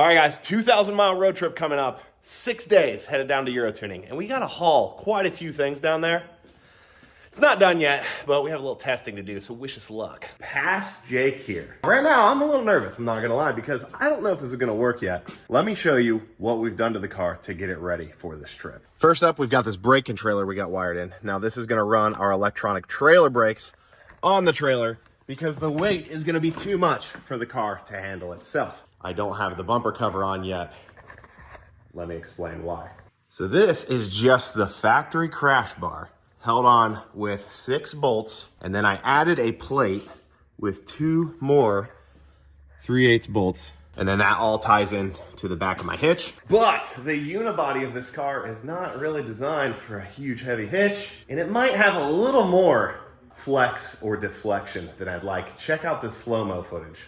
right, guys, 2,000-mile road trip coming up. 6 days headed down to Euro tuning, and we got to haul quite a few things down there. It's not done yet, but we have a little testing to do, so wish us luck. Past Jake here. Right now, I'm a little nervous, I'm not gonna lie, because I don't know if this is gonna work yet. Let me show you what we've done to the car to get it ready for this trip. First up, we've got this brake trailer we got wired in. Now, this is gonna run our electronic trailer brakes on the trailer because the weight is gonna be too much for the car to handle itself. I don't have the bumper cover on yet. Let me explain why. So this is just the factory crash bar held on with 6 bolts, and then I added a plate with 2 more 3/8 bolts, and then that all ties in to the back of my hitch. But the unibody of this car is not really designed for a huge heavy hitch, and it might have a little more flex or deflection than I'd like. Check out the slow-mo footage.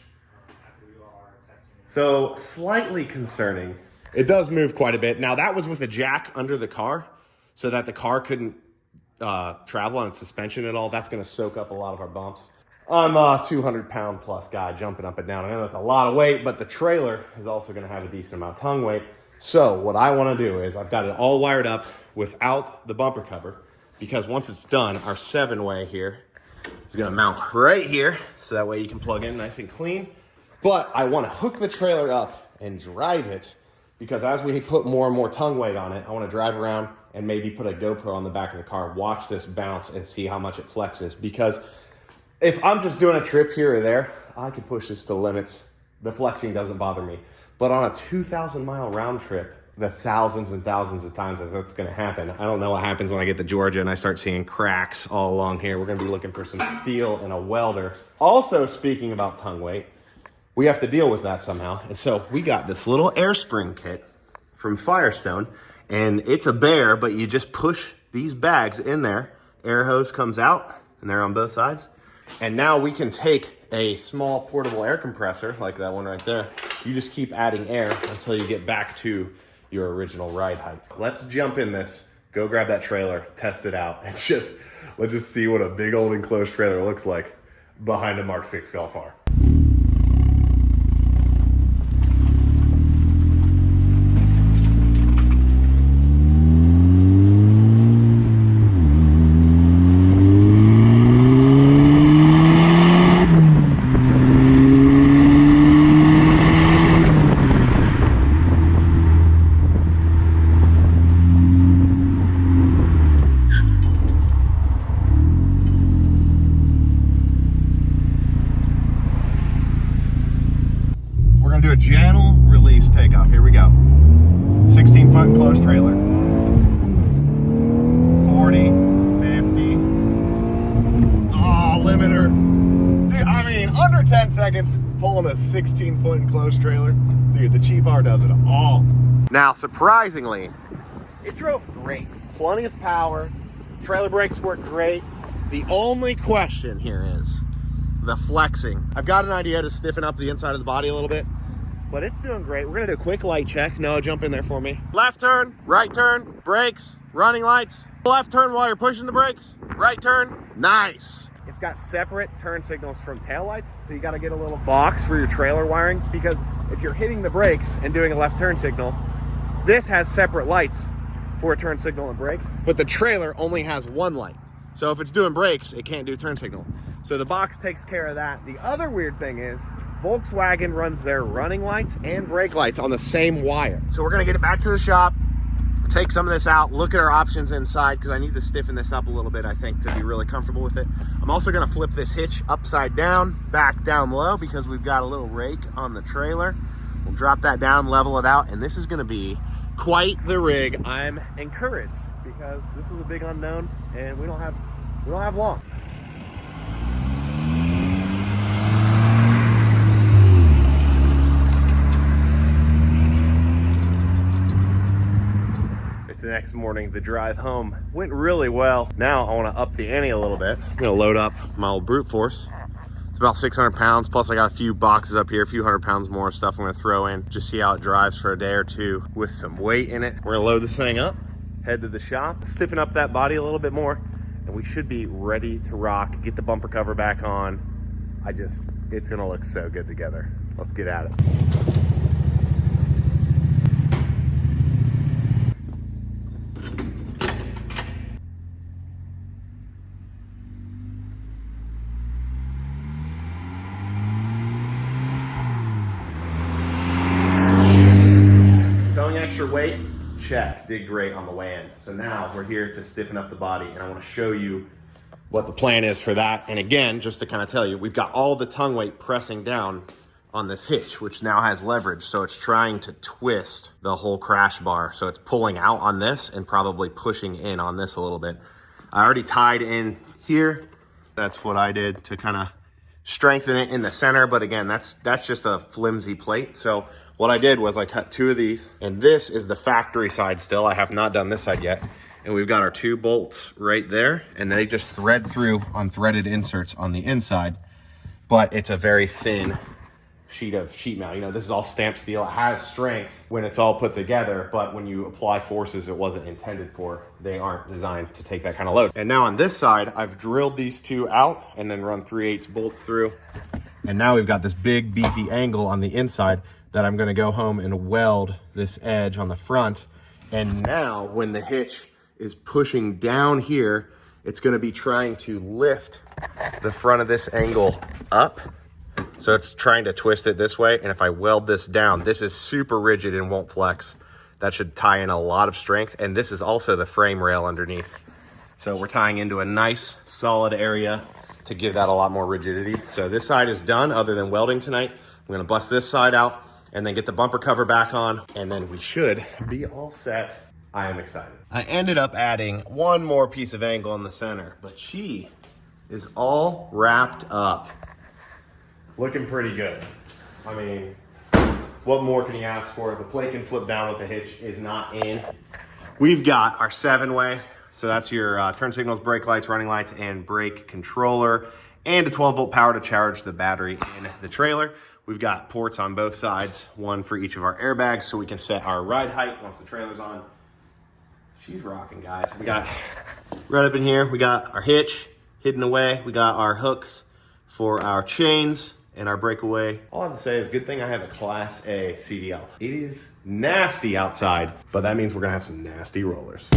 So slightly concerning. It does move quite a bit. Now that was with a jack under the car so that the car couldn't travel on its suspension at all. That's going to soak up a lot of our bumps. I'm a 200-pound plus guy jumping up and down. I know that's a lot of weight, but the trailer is also going to have a decent amount of tongue weight. So what I want to do is I've got it all wired up without the bumper cover, because once it's done, our 7-way here is going to mount right here, so that way you can plug in nice and clean. But I want to hook the trailer up and drive it, because as we put more and more tongue weight on it, I want to drive around and maybe put a GoPro on the back of the car, watch this bounce and see how much it flexes. Because if I'm just doing a trip here or there, I could push this to limits. The flexing doesn't bother me. But on a 2,000-mile round trip, the thousands and thousands of times that that's gonna happen, I don't know what happens when I get to Georgia and I start seeing cracks all along here. We're gonna be looking for some steel and a welder. Also, speaking about tongue weight, we have to deal with that somehow. And so we got this little air spring kit from Firestone, and it's a bear, but you just push these bags in there. Air hose comes out, and they're on both sides. And now we can take a small portable air compressor, like that one right there. You just keep adding air until you get back to your original ride height. Let's jump in this, go grab that trailer, test it out, and let's just see what a big old enclosed trailer looks like behind a Mark 6 Golf R. Do a channel release takeoff. Here we go. 16-foot enclosed trailer. 40, 50. Oh, limiter. Dude, I mean, under 10 seconds pulling a 16-foot enclosed trailer. Dude, the cheap R does it all. Now, surprisingly, it drove great. Plenty of power. Trailer brakes work great. The only question here is the flexing. I've got an idea to stiffen up the inside of the body a little bit, but it's doing great. We're gonna do a quick light check. Noah, jump in there for me. Left turn, right turn, brakes, running lights. Left turn while you're pushing the brakes. Right turn, nice. It's got separate turn signals from taillights, so you gotta get a little box for your trailer wiring, because if you're hitting the brakes and doing a left turn signal, this has separate lights for a turn signal and brake, but the trailer only has one light. So if it's doing brakes, it can't do turn signal. So the box takes care of that. The other weird thing is Volkswagen runs their running lights and brake lights on the same wire. So we're gonna get it back to the shop, take some of this out, look at our options inside, because I need to stiffen this up a little bit, I think, to be really comfortable with it. I'm also gonna flip this hitch upside down, back down low, because we've got a little rake on the trailer. We'll drop that down, level it out, and this is gonna be quite the rig. I'm encouraged, because this is a big unknown, and we don't have long. The next morning, the drive home went really well. Now I want to up the ante a little bit. I'm gonna load up my old brute force. It's about 600 pounds, plus I got a few boxes up here, a few 100 pounds more stuff I'm gonna throw in, just see how it drives for a day or two with some weight in it. We're gonna load this thing up, head to the shop, stiffen up that body a little bit more, and we should be ready to rock, get the bumper cover back on. It's gonna look so good together. Let's get at it. did great on the way in. So now we're here to stiffen up the body, and I want to show you what the plan is for that. And again, just to kind of tell you, we've got all the tongue weight pressing down on this hitch, which now has leverage. So it's trying to twist the whole crash bar. So it's pulling out on this and probably pushing in on this a little bit. I already tied in here. That's what I did to kind of strengthen it in the center. But again, that's just a flimsy plate. So what I did was I cut 2 of these, and this is the factory side still. I have not done this side yet. And we've got our 2 bolts right there, and they just thread through on threaded inserts on the inside. But it's a very thin sheet of sheet metal. You know, this is all stamped steel. It has strength when it's all put together, but when you apply forces it wasn't intended for, they aren't designed to take that kind of load. And now on this side, I've drilled these 2 out and then run 3/8 bolts through. And now we've got this big beefy angle on the inside that I'm gonna go home and weld this edge on the front. And now when the hitch is pushing down here, it's gonna be trying to lift the front of this angle up. So it's trying to twist it this way. And if I weld this down, this is super rigid and won't flex. That should tie in a lot of strength. And this is also the frame rail underneath. So we're tying into a nice solid area to give that a lot more rigidity. So this side is done other than welding tonight. I'm gonna bust this side out and then get the bumper cover back on. And then we should be all set. I am excited. I ended up adding 1 more piece of angle in the center, but she is all wrapped up. Looking pretty good. I mean, what more can you ask for? The plate can flip down with the hitch is not in. We've got our 7-way. So that's your turn signals, brake lights, running lights, and brake controller, and a 12-volt power to charge the battery in the trailer. We've got ports on both sides, 1 for each of our airbags, so we can set our ride height once the trailer's on. She's rocking, guys. We got right up in here, we got our hitch hidden away. We got our hooks for our chains and our breakaway. All I have to say is good thing I have a Class A CDL. It is nasty outside, but that means we're gonna have some nasty rollers.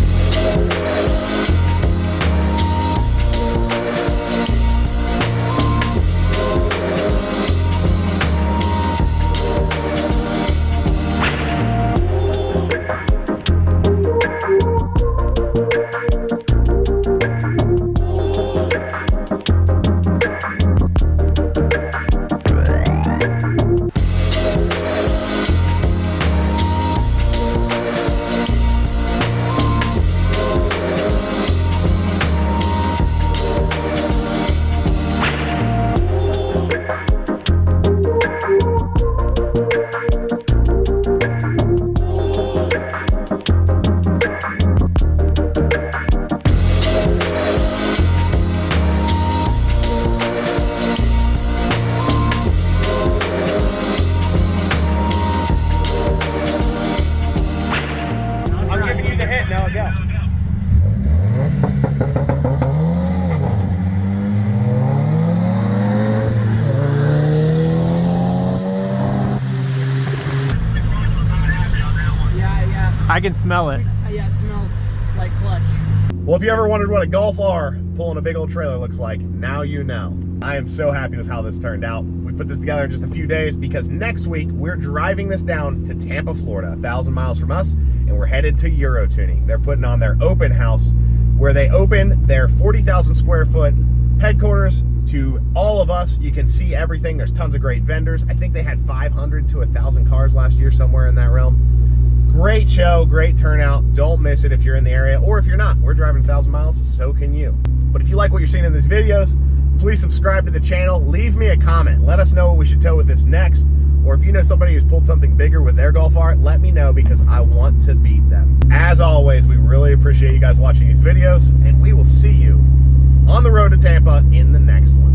I can smell it. Yeah, it smells like clutch. Well, if you ever wondered what a Golf R pulling a big old trailer looks like, now you know. I am so happy with how this turned out. We put this together in just a few days because next week we're driving this down to Tampa, Florida, 1,000 miles from us, and we're headed to Euro Tuning. They're putting on their open house where they open their 40,000 square foot headquarters to all of us. You can see everything. There's tons of great vendors. I think they had 500 to 1,000 cars last year, somewhere in that realm. Great show, great turnout. Don't miss it if you're in the area, or if you're not. We're driving 1,000 miles, so can you. But if you like what you're seeing in these videos, please subscribe to the channel. Leave me a comment. Let us know what we should tow with this next. Or if you know somebody who's pulled something bigger with their Golf R, let me know because I want to beat them. As always, we really appreciate you guys watching these videos, and we will see you on the road to Tampa in the next one.